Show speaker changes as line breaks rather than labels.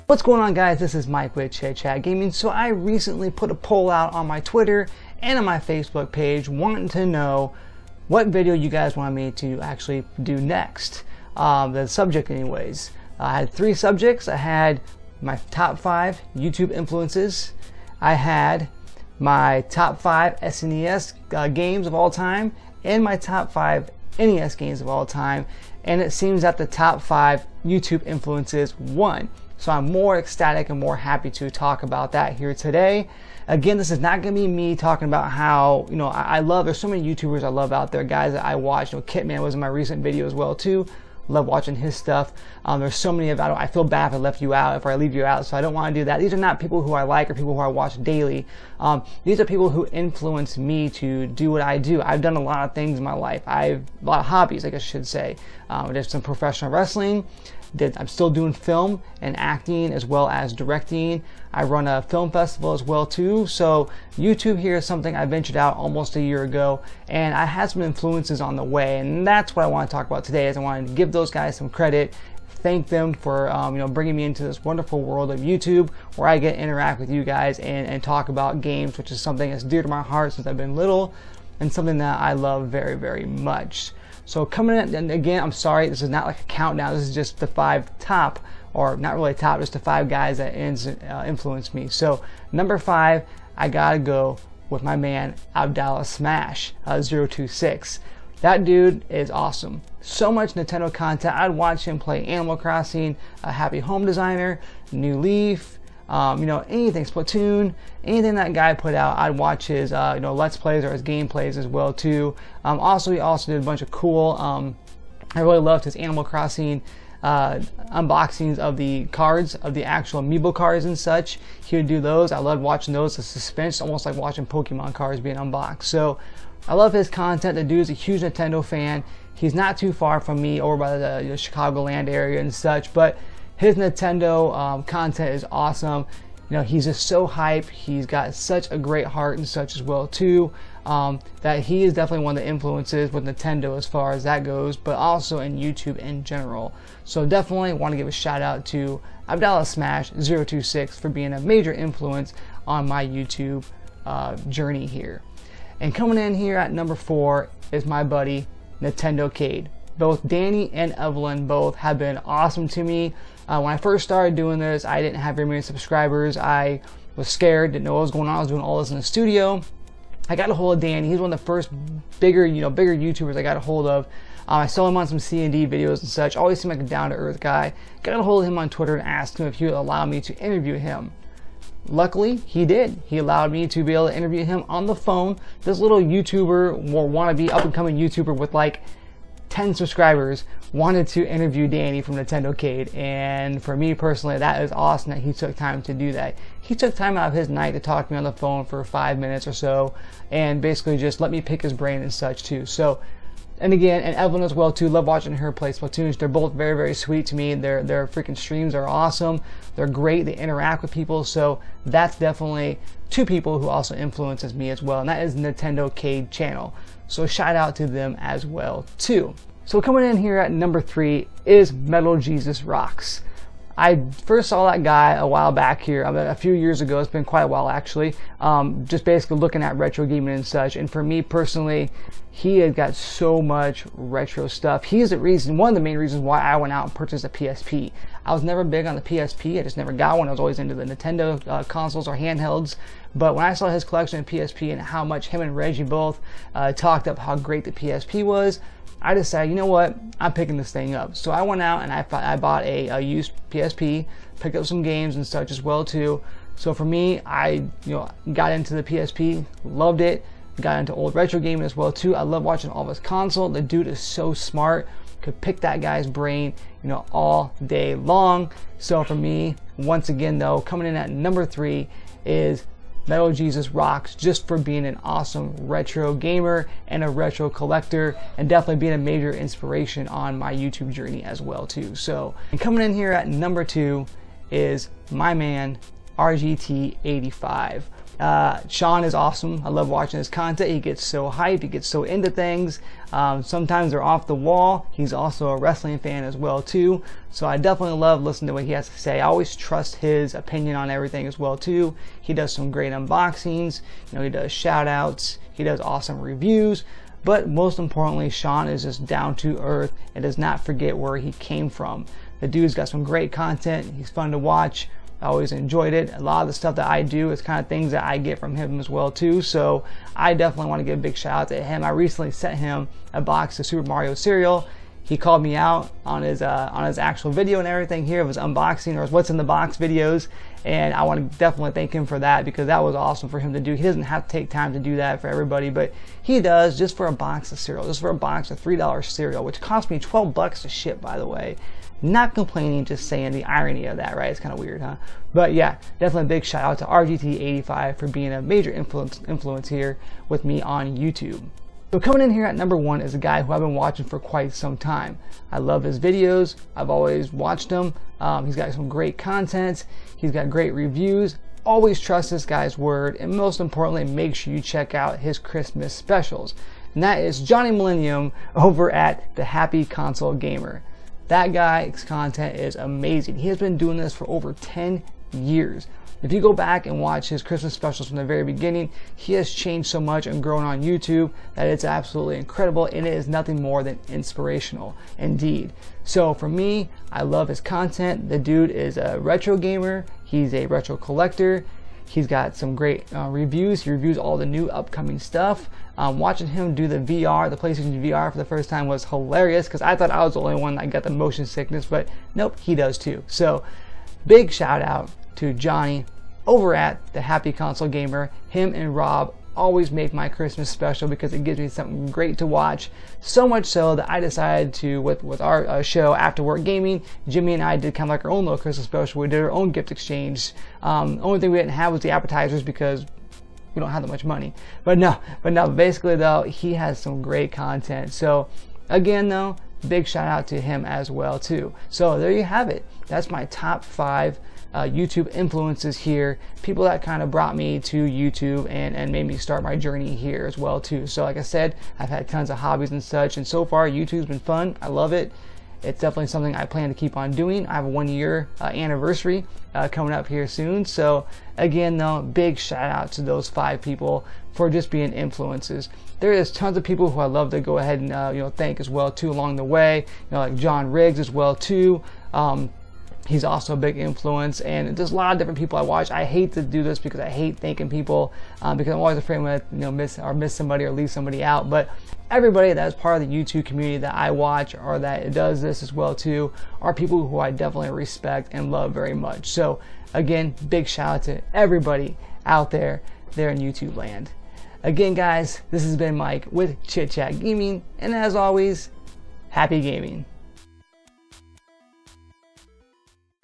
What's going on, guys? This is Mike with Chit Chat Gaming. So I recently put a poll out on my Twitter and on my Facebook page wanting to know what video you guys want me to actually do next. The subject anyways. I had 3 subjects. I had my top 5 YouTube influences. I had my top 5 SNES games of all time and my top 5 NES games of all time. And it seems that the top 5 YouTube influences won. So I'm more ecstatic and more happy to talk about that here today. Again, this is not going to be me talking about how, I love, there's so many YouTubers I love out there, guys that I watch. Kitman was in my recent video as well too. Love watching his stuff. There's so many of, I feel bad if I left you out, if I leave you out, so I don't want to do that. These are not people who I like or people who I watch daily. These are people who influence me to do what I do. I've done a lot of things in my life. I've a lot of hobbies, I guess I should say. I did some professional wrestling. I'm still doing film and acting as well as directing. I run a film festival as well too. So YouTube here is something I ventured out almost a year ago, and I had some influences on the way, and that's what I want to talk about today. Is I want to give those guys some credit, thank them for bringing me into this wonderful world of YouTube where I get to interact with you guys and talk about games, which is something that's dear to my heart since I've been little and something that I love very, very much. So coming in, and again, I'm sorry, this is not like a countdown. This is just the 5 top, or not really top, just the 5 guys that influenced me. So number 5, I gotta go with my man Abdallah Smash 026. That dude is awesome. So much Nintendo content. I'd watch him play Animal Crossing, Happy Home Designer, New Leaf, anything, Splatoon, anything that guy put out, I'd watch his, Let's Plays or his gameplays as well too. He also did a bunch of cool, I really loved his Animal Crossing unboxings of the cards, of the actual amiibo cards and such. He would do those. I loved watching those. The suspense, almost like watching Pokemon cards being unboxed. So I love his content. The dude's a huge Nintendo fan. He's not too far from me over by the Chicagoland area and such, but his Nintendo content is awesome. He's just so hype. He's got such a great heart and such as well too. That he is definitely one of the influences with Nintendo as far as that goes, but also in YouTube in general. So definitely want to give a shout out to Abdallah Smash 026 for being a major influence on my YouTube journey here. And coming in here at number 4 is my buddy Nintendo Kade. Both Danny and Evelyn both have been awesome to me. When I first started doing this, I didn't have very many subscribers. I was scared, didn't know what was going on. I was doing all this in the studio. I got a hold of Danny. He's one of the first bigger YouTubers I got a hold of. I saw him on some C&D videos and such. Always seemed like a down-to-earth guy. Got a hold of him on Twitter and asked him if he would allow me to interview him. Luckily, he did. He allowed me to be able to interview him on the phone. This little YouTuber, or wannabe up-and-coming YouTuber with like 10 subscribers, wanted to interview Danny from Nintendo Kade, and for me personally, that is awesome that he took time to do that. He took time out of his night to talk to me on the phone for 5 minutes or so, and basically just let me pick his brain and such too. So, and again, and Evelyn as well too, love watching her play Splatoon. They're both very, very sweet to me. Their freaking streams are awesome. They're great. They interact with people, so that's definitely 2 people who also influences me as well, and that is Nintendo Kade channel. So shout out to them as well too. So coming in here at number 3 is Metal Jesus Rocks. I first saw that guy a while back here, a few years ago. It's been quite a while actually. Just basically looking at retro gaming and such. And for me personally, he has got so much retro stuff. He is one of the main reasons why I went out and purchased a PSP. I was never big on the PSP. I just never got one. I was always into the Nintendo consoles or handhelds. But when I saw his collection of PSP and how much him and Reggie both talked up how great the PSP was, I decided, you know what, I'm picking this thing up. So I went out and I bought a used PSP, picked up some games and such as well too. So for me, I got into the PSP, loved it, got into old retro gaming as well too. I love watching all of his console. The dude is so smart, could pick that guy's brain, all day long. So for me, once again though, coming in at number 3 is Metal Jesus Rocks, just for being an awesome retro gamer and a retro collector, and definitely being a major inspiration on my YouTube journey as well too. So, and coming in here at number 2 is my man RGT85. Sean is awesome. I love watching his content. He gets so hyped. He gets so into things. Sometimes they're off the wall. He's also a wrestling fan as well too. So I definitely love listening to what he has to say. I always trust his opinion on everything as well too. He does some great unboxings. You know, he does shout outs. He does awesome reviews. But most importantly, Sean is just down to earth and does not forget where he came from. The dude's got some great content. He's fun to watch. I always enjoyed it. A lot of the stuff that I do is kind of things that I get from him as well too. So I definitely want to give a big shout out to him. I recently sent him a box of Super Mario cereal. He called me out on his actual video and everything here of his unboxing or his what's in the box videos, and I want to definitely thank him for that because that was awesome for him to do. He doesn't have to take time to do that for everybody, but he does just for a box of cereal, just for a box of $3 cereal, which cost me 12 bucks to ship, by the way. Not complaining, just saying the irony of that, right? It's kind of weird, huh? But yeah, definitely a big shout out to RGT85 for being a major influence here with me on YouTube. So coming in here at number 1 is a guy who I've been watching for quite some time. I love his videos. I've always watched him. He's got some great content. He's got great reviews. Always trust this guy's word. And most importantly, make sure you check out his Christmas specials. And that is Johnny Millennium over at The Happy Console Gamer. That guy's content is amazing. He has been doing this for over 10 years. If you go back and watch his Christmas specials from the very beginning, he has changed so much and grown on YouTube that it's absolutely incredible, and it is nothing more than inspirational indeed. So for me, I love his content. The dude is a retro gamer. He's a retro collector. He's got some great reviews. He reviews all the new upcoming stuff. Watching him do the VR, the PlayStation VR for the first time was hilarious because I thought I was the only one that got the motion sickness, but nope, he does too. So big shout out to Johnny over at The Happy Console Gamer. Him and Rob always make my Christmas special because it gives me something great to watch. So much so that I decided to, with our show After Work Gaming, Jimmy and I did kind of like our own little Christmas special. We did our own gift exchange. Only thing we didn't have was the appetizers because we don't have that much money. But no, basically though, he has some great content. So again though, big shout out to him as well too. So there you have it. That's my top 5 YouTube influences here, people that kind of brought me to YouTube and made me start my journey here as well too. So like I said, I've had tons of hobbies and such, and so far YouTube's been fun. I love it. It's definitely something I plan to keep on doing. I have a 1-year anniversary coming up here soon. So again though, big shout out to those 5 people for just being influences. There is tons of people who I love to go ahead and thank as well too along the way. Like John Riggs as well too. He's also a big influence, and there's a lot of different people I watch. I hate to do this because I hate thanking people because I'm always afraid I'm gonna miss somebody or leave somebody out. But everybody that is part of the YouTube community that I watch or that does this as well too are people who I definitely respect and love very much. So again, big shout out to everybody out there in YouTube land. Again, guys, this has been Mike with Chit Chat Gaming, and as always, happy gaming.